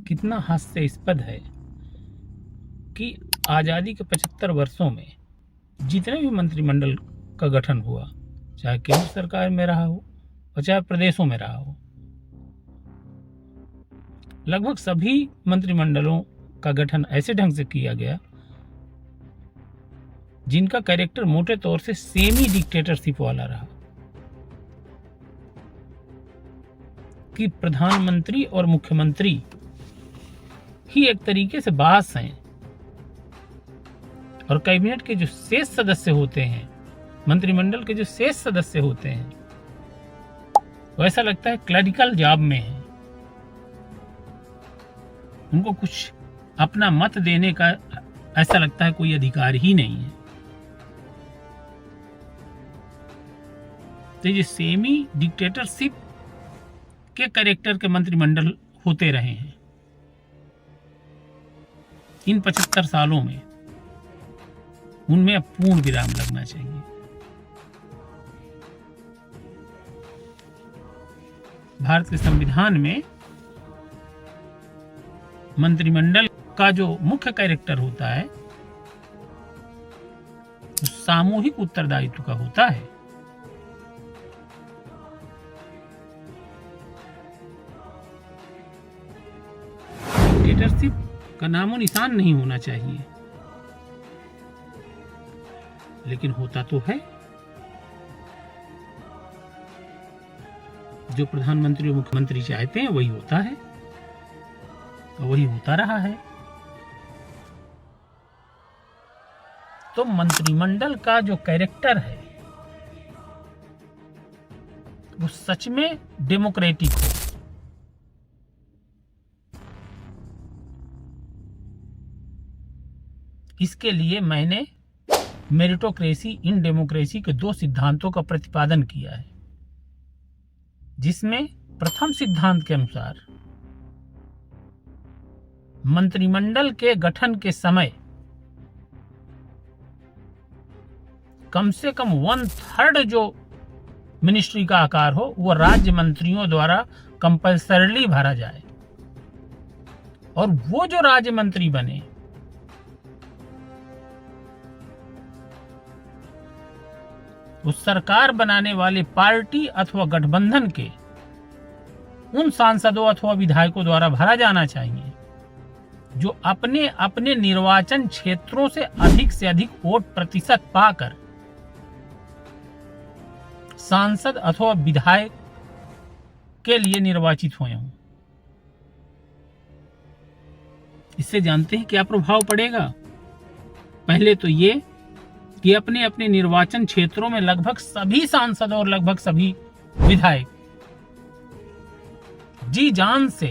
कितना हास्यास्पद है कि आज़ादी के 75 वर्षों में जितने भी मंत्रिमंडल का गठन हुआ, चाहे केंद्र सरकार में रहा हो और चाहे प्रदेशों में रहा हो, लगभग सभी मंत्रिमंडलों का गठन ऐसे ढंग से किया गया जिनका कैरेक्टर मोटे तौर से सेमी डिक्टेटरशिप वाला रहा, कि प्रधानमंत्री और मुख्यमंत्री ही एक तरीके से बास हैं और कैबिनेट के जो शेष सदस्य होते हैं, मंत्रिमंडल के जो शेष सदस्य होते हैं, वो ऐसा लगता है क्लरिकल जॉब में है। उनको कुछ अपना मत देने का ऐसा लगता है कोई अधिकार ही नहीं है। तो ये सेमी डिक्टेटरशिप के कैरेक्टर के मंत्रिमंडल होते रहे हैं इन 75 सालों में, उनमें अब पूर्ण विराम लगना चाहिए। भारत के संविधान में मंत्रिमंडल का जो मुख्य कैरेक्टर होता है वो सामूहिक उत्तरदायित्व का होता है। डिक्टेटरशिप का नामो निशान नहीं होना चाहिए, लेकिन होता तो है। जो प्रधानमंत्री और मुख्यमंत्री चाहते हैं वही होता है और वही होता रहा है। तो मंत्रिमंडल का जो कैरेक्टर है वो सच में डेमोक्रेटिक हो, इसके लिए मैंने मेरिटोक्रेसी इन डेमोक्रेसी के 2 सिद्धांतों का प्रतिपादन किया है, जिसमें प्रथम सिद्धांत के अनुसार मंत्रिमंडल के गठन के समय कम से कम 1/3 जो मिनिस्ट्री का आकार हो वो राज्य मंत्रियों द्वारा कंपल्सरली भरा जाए, और वो जो राज्य मंत्री बने उस सरकार बनाने वाले पार्टी अथवा गठबंधन के उन सांसदों अथवा विधायकों द्वारा भरा जाना चाहिए जो अपने अपने निर्वाचन क्षेत्रों से अधिक वोट प्रतिशत पाकर सांसद अथवा विधायक के लिए निर्वाचित हुए हों। इससे जानते हैं क्या प्रभाव पड़ेगा? पहले तो ये कि अपने अपने निर्वाचन क्षेत्रों में लगभग सभी सांसद और लगभग सभी विधायक जी जान से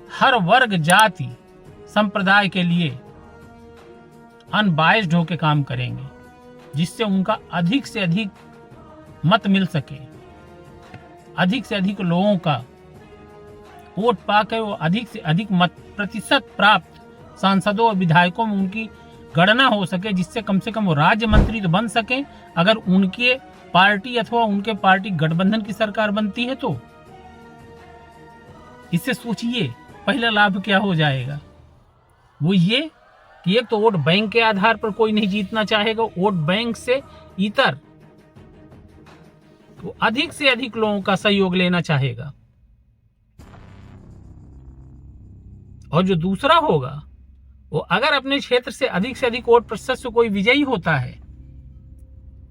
हर वर्ग, जाति, संप्रदाय के लिए अनबायस्ड होकर काम करेंगे, जिससे उनका अधिक से अधिक मत मिल सके, अधिक से अधिक लोगों का वोट पाकर वो अधिक से अधिक मत प्रतिशत प्राप्त सांसदों और विधायकों में उनकी गणना हो सके, जिससे कम से कम वो राज्य मंत्री तो बन सके अगर उनके पार्टी अथवा उनके पार्टी गठबंधन की सरकार बनती है तो। इससे सोचिए पहला लाभ क्या हो जाएगा। वो ये कि एक तो वोट बैंक के आधार पर कोई नहीं जीतना चाहेगा, वोट बैंक से इतर तो अधिक से अधिक लोगों का सहयोग लेना चाहेगा। और जो दूसरा होगा वो अगर अपने क्षेत्र से अधिक वोट प्रतिशत से कोई विजयी होता है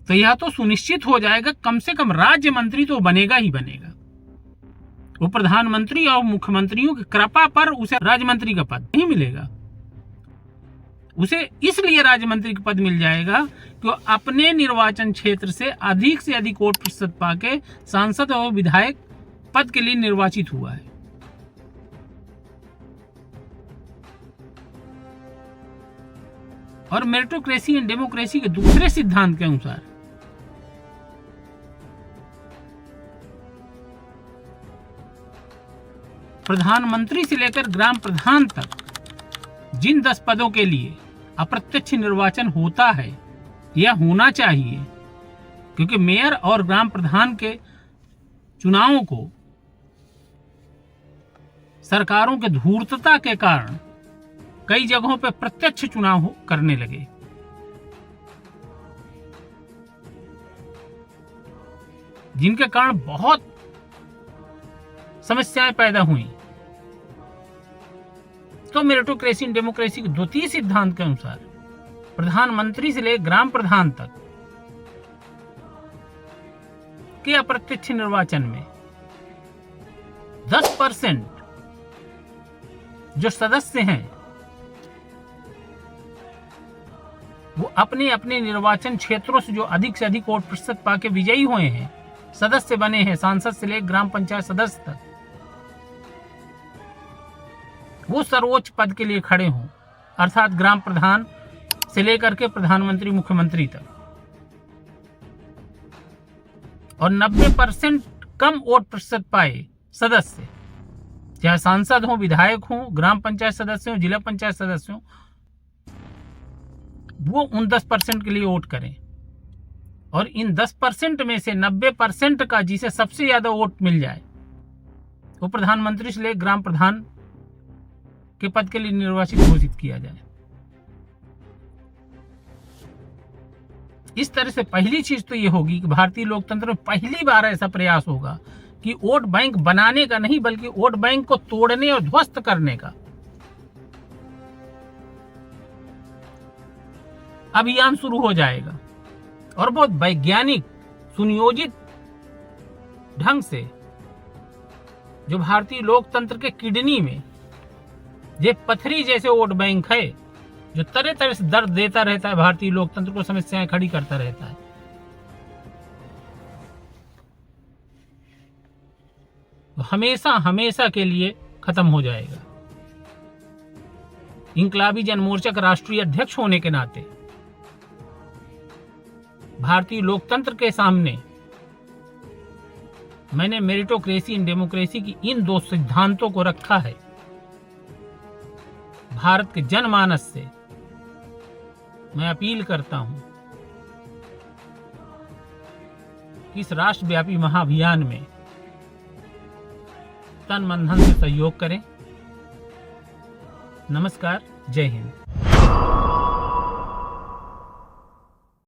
तो यह तो सुनिश्चित हो जाएगा कम से कम राज्य मंत्री तो बनेगा ही बनेगा। वो प्रधानमंत्री और मुख्यमंत्रियों की कृपा पर उसे राज्य मंत्री का पद नहीं मिलेगा। उसे इसलिए राज्य मंत्री का पद मिल जाएगा कि वो अपने निर्वाचन क्षेत्र से अधिक वोट प्रतिशत पाके सांसद और विधायक पद के लिए निर्वाचित हुआ है। और मेरिटोक्रेसी एंड डेमोक्रेसी के दूसरे सिद्धांत के अनुसार प्रधानमंत्री से लेकर ग्राम प्रधान तक जिन 10 पदों के लिए अप्रत्यक्ष निर्वाचन होता है या होना चाहिए, क्योंकि मेयर और ग्राम प्रधान के चुनावों को सरकारों के धूर्तता के कारण कई जगहों पर प्रत्यक्ष चुनाव करने लगे। जिनके कारण बहुत समस्याएं पैदा हुई। तो मेरिटोक्रेसी एंड डेमोक्रेसी के द्वितीय सिद्धांत के अनुसार प्रधानमंत्री से लेकर ग्राम प्रधान तक के अप्रत्यक्ष निर्वाचन में 10% जो सदस्य हैं वो अपने अपने निर्वाचन क्षेत्रों से जो अधिक से अधिक वोट प्रतिशत पाके विजयी हुए हैं, सदस्य बने हैं, सांसद से लेकर ग्राम पंचायत सदस्य तक, वो सर्वोच्च पद के लिए खड़े हों, अर्थात ग्राम प्रधान से लेकर के प्रधानमंत्री मुख्यमंत्री तक। और 90% कम वोट प्रतिशत पाए सदस्य, चाहे सांसद हो, विधायक हो, ग्राम पंचायत सदस्य हो, जिला पंचायत सदस्य हो, वो उन 10% के लिए वोट करें। और इन 10% में से 90% का जिसे सबसे ज्यादा वोट मिल जाए वो प्रधानमंत्री से लेकर ग्राम प्रधान के पद के लिए निर्वाचित घोषित किया जाए। इस तरह से पहली चीज तो ये होगी कि भारतीय लोकतंत्र में पहली बार ऐसा प्रयास होगा कि वोट बैंक बनाने का नहीं बल्कि वोट बैंक को तोड़ने और ध्वस्त करने का अभियान शुरू हो जाएगा। और बहुत वैज्ञानिक सुनियोजित ढंग से जो भारतीय लोकतंत्र के किडनी में ये पथरी जैसे वोट बैंक है, जो तरह तरह से दर्द देता रहता है, भारतीय लोकतंत्र को समस्याएं खड़ी करता रहता है, तो हमेशा हमेशा के लिए खत्म हो जाएगा। इंकलाबी जनमोर्चा का राष्ट्रीय अध्यक्ष होने के नाते भारतीय लोकतंत्र के सामने मैंने मेरिटोक्रेसी एंड डेमोक्रेसी की इन दो सिद्धांतों को रखा है। भारत के जनमानस से मैं अपील करता हूं कि इस राष्ट्रव्यापी महाअभियान में तन मन धन से सहयोग करें। नमस्कार, जय हिंद।